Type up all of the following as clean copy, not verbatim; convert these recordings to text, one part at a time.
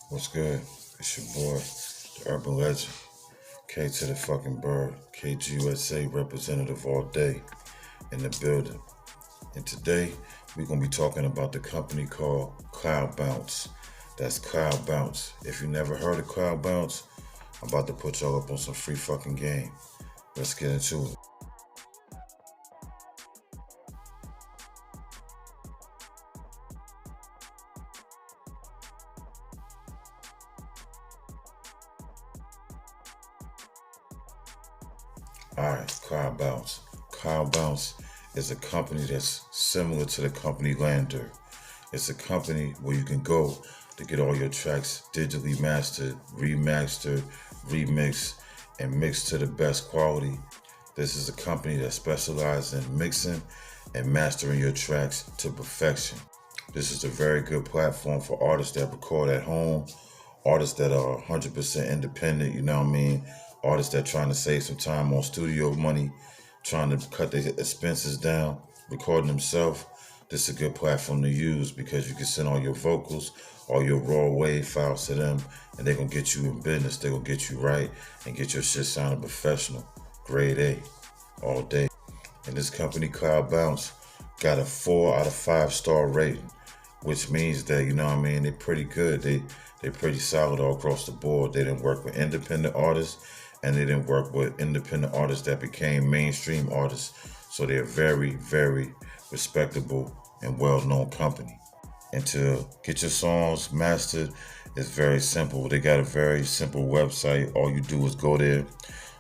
What's good? It's your boy, the urban legend, K to the fucking bird, KGUSA representative all day in the building. And today we're gonna be talking about the company called Cloudbounce. That's Cloudbounce. If you never heard of Cloudbounce, I'm about to put y'all up on some free fucking game. Let's get into it. Alright, Cloudbounce. Cloudbounce is a company that's similar to the company Lander. It's a company where you can go to get all your tracks digitally mastered, remastered, remixed, and mixed to the best quality. This is a company that specializes in mixing and mastering your tracks to perfection. This is a very good platform for artists that record at home, artists that are 100% independent, you know what I mean? Artists that trying to save some time on studio money, trying to cut their expenses down, recording themselves. This is a good platform to use because you can send all your vocals, all your raw wave files to them, and they're going to get you in business. They're going to get you right and get your shit sounding professional. Grade A, all day. And this company, Cloudbounce, got a 4 out of 5 star rating, which means that, you know what I mean, they're pretty good. They're pretty solid all across the board. They didn't work with independent artists, and they didn't work with independent artists that became mainstream artists. So they're very, very respectable and well-known company. And to get your songs mastered, it's very simple. They got a very simple website. All you do is go there,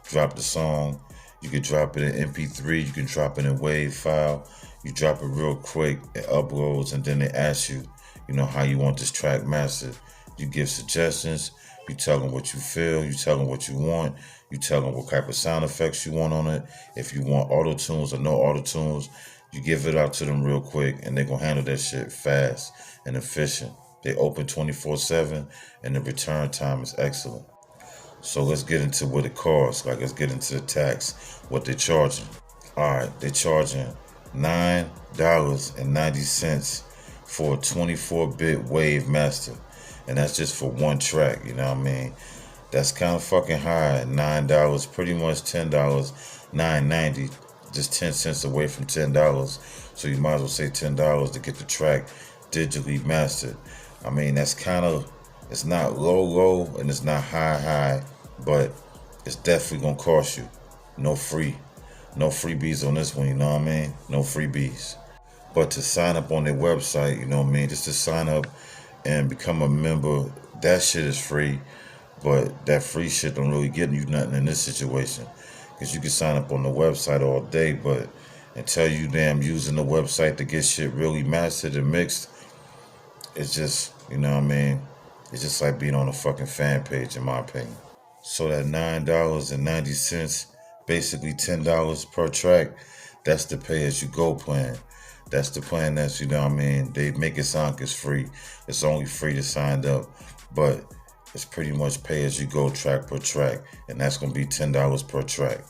drop the song. You can drop it in MP3. You can drop it in WAV file. You drop it real quick. It uploads, and then they ask you, how you want this track mastered. You give suggestions. You tell them what you feel. You tell them what you want. You tell them what type of sound effects you want on it. If you want auto tunes or no auto tunes, you give it out to them real quick, and they're going to handle that shit fast and efficient. They open 24/7, and the return time is excellent. So let's get into what it costs. Let's get into the tax, what they're charging. All right, they're charging $9.90 for a 24-bit wave master. And that's just for one track, you know what I mean? That's kind of fucking high. $9, pretty much $10, $9.90, just 10 cents away from $10. So you might as well say $10 to get the track digitally mastered. I mean, that's kind of, it's not low, and it's not high, but it's definitely gonna cost you. No freebies on this one, you know what I mean? No freebies. But to sign up on their website, you know what I mean? Just to sign up and become a member, that shit is free. But that free shit don't really get you nothing in this situation. Because you can sign up on the website all day, but until you damn using the website to get shit really mastered and mixed, it's just, you know what I mean? It's just like being on a fucking fan page, in my opinion. So that $9.90, basically $10 per track, that's the pay-as-you-go plan. That's the plan that's, you know what I mean? They make it sound like it's free. It's only free to sign up, but it's pretty much pay-as-you-go track per track, and that's going to be $10 per track.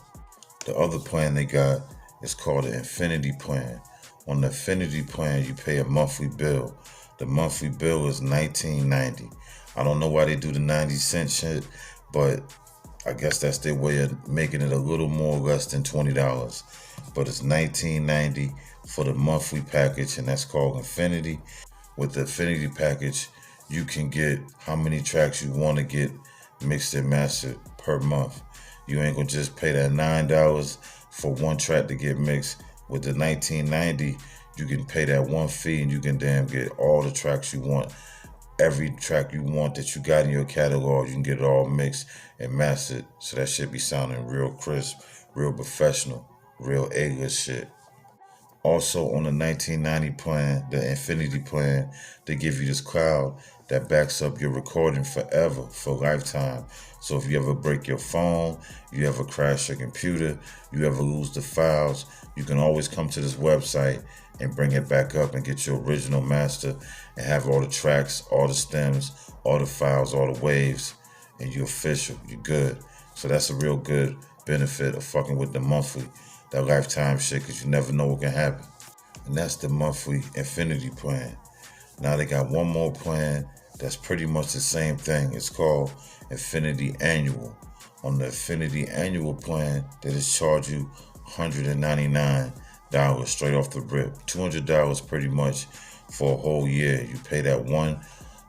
The other plan they got is called the Infinity Plan. On the Infinity Plan, you pay a monthly bill. The monthly bill is $19.90. I don't know why they do the 90-cent shit, but I guess that's their way of making it a little more less than $20. But it's $19.90 for the monthly package, and that's called Infinity. With the Infinity package, you can get how many tracks you want to get mixed and mastered per month. You ain't gonna just pay that $9 for one track to get mixed. With the $19.90, you can pay that one fee and you can damn get all the tracks you want. Every track you want that you got in your catalog, you can get it all mixed and mastered. So that shit be sounding real crisp, real professional, real A-list shit. Also on the 1990 plan, the Infinity plan, they give you this cloud that backs up your recording forever, for lifetime. So if you ever break your phone, you ever crash your computer, you ever lose the files, you can always come to this website and bring it back up and get your original master and have all the tracks, all the stems, all the files, all the waves, and you're official, you're good. So that's a real good benefit of fucking with the monthly, that lifetime shit, because you never know what can happen. And that's the monthly Infinity plan. Now they got one more plan That's pretty much the same thing. It's called Infinity Annual. On the Infinity Annual plan, they just charge you $199 straight off the rip. $200 pretty much for a whole year. You pay that one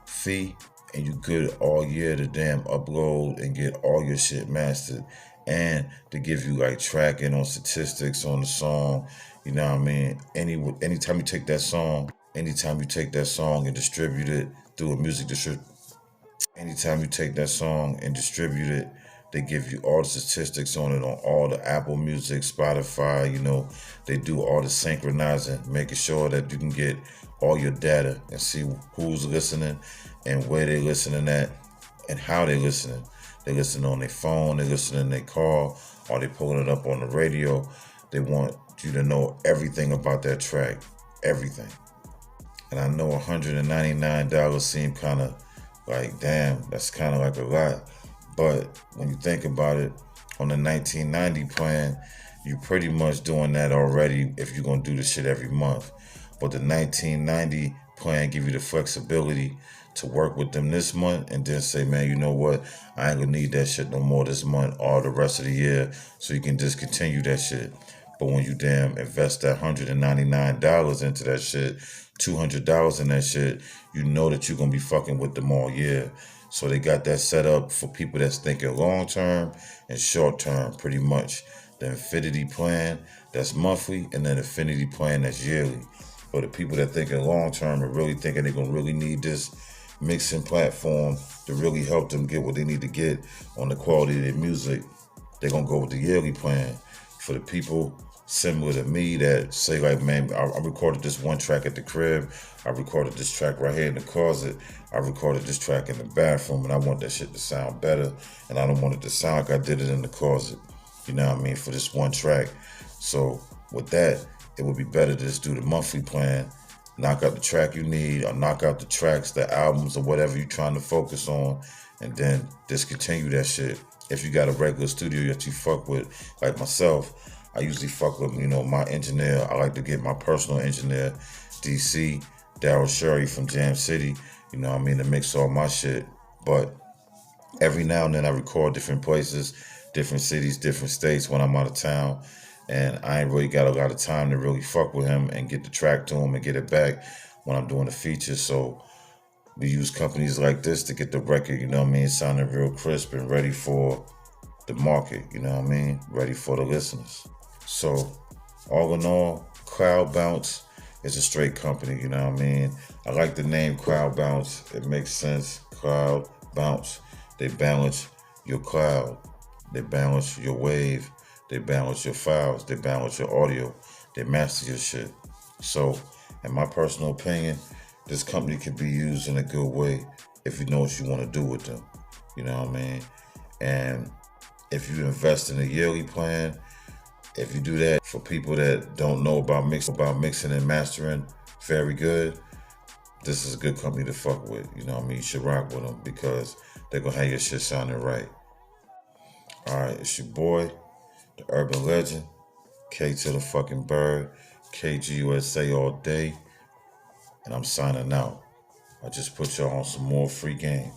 fee and you good all year to damn upload and get all your shit mastered. And to give you like tracking on statistics on the song. You know what I mean? Anytime you take that song and distribute it through a music distrib anytime you take that song and distribute it, they give you all the statistics on it on all the Apple Music, Spotify, they do all the synchronizing, making sure that you can get all your data and see who's listening and where they're listening at and how they're listening. They listen on their phone, they listen in their car, or they pulling it up on the radio. They want you to know everything about that track, everything. And I know $199 seem kind of like, damn, that's kind of like a lot. But when you think about it, on the 1990 plan, you're pretty much doing that already if you're going to do this shit every month. But the 1990 plan give you the flexibility to work with them this month and then say, man, you know what? I ain't going to need that shit no more this month or the rest of the year, so you can discontinue that shit. But when you damn invest that $199 into that shit, $200 in that shit, you know that you're going to be fucking with them all year. So they got that set up for people that's thinking long term and short term, pretty much. The Infinity plan, that's monthly, and then Infinity plan, that's yearly. For the people that thinking long term and really thinking they're going to really need this mixing platform to really help them get what they need to get on the quality of their music, they're going to go with the yearly plan. For the people similar to me that say like, man, I recorded this one track at the crib, I recorded this track right here in the closet, I recorded this track in the bathroom, and I want that shit to sound better, and I don't want it to sound like I did it in the closet, you know what I mean, for this one track. So with that, it would be better to just do the monthly plan, knock out the track you need, or knock out the tracks, the albums, or whatever you're trying to focus on, and then discontinue that shit. If you got a regular studio that you fuck with, like myself, I usually fuck with, my engineer. I like to get my personal engineer, DC, Daryl Sherry from Jam City, to mix all my shit. But every now and then I record different places, different cities, different states when I'm out of town. And I ain't really got a lot of time to really fuck with him and get the track to him and get it back when I'm doing the features. So we use companies like this to get the record, sounding real crisp and ready for the market, ready for the listeners. So all in all, Cloudbounce is a straight company, I like the name Cloudbounce. It makes sense. Cloudbounce. They balance your cloud. They balance your wave. They balance your files. They balance your audio. They master your shit. So, in my personal opinion, this company could be used in a good way if you know what you want to do with them. You know what I mean? And if you invest in a yearly plan, if you do that for people that don't know about mixing and mastering very good, this is a good company to fuck with. You should rock with them because they're going to have your shit sounding right. All right, it's your boy, the urban legend, K to the fucking bird, KGUSA all day, and I'm signing out. I just put y'all on some more free game.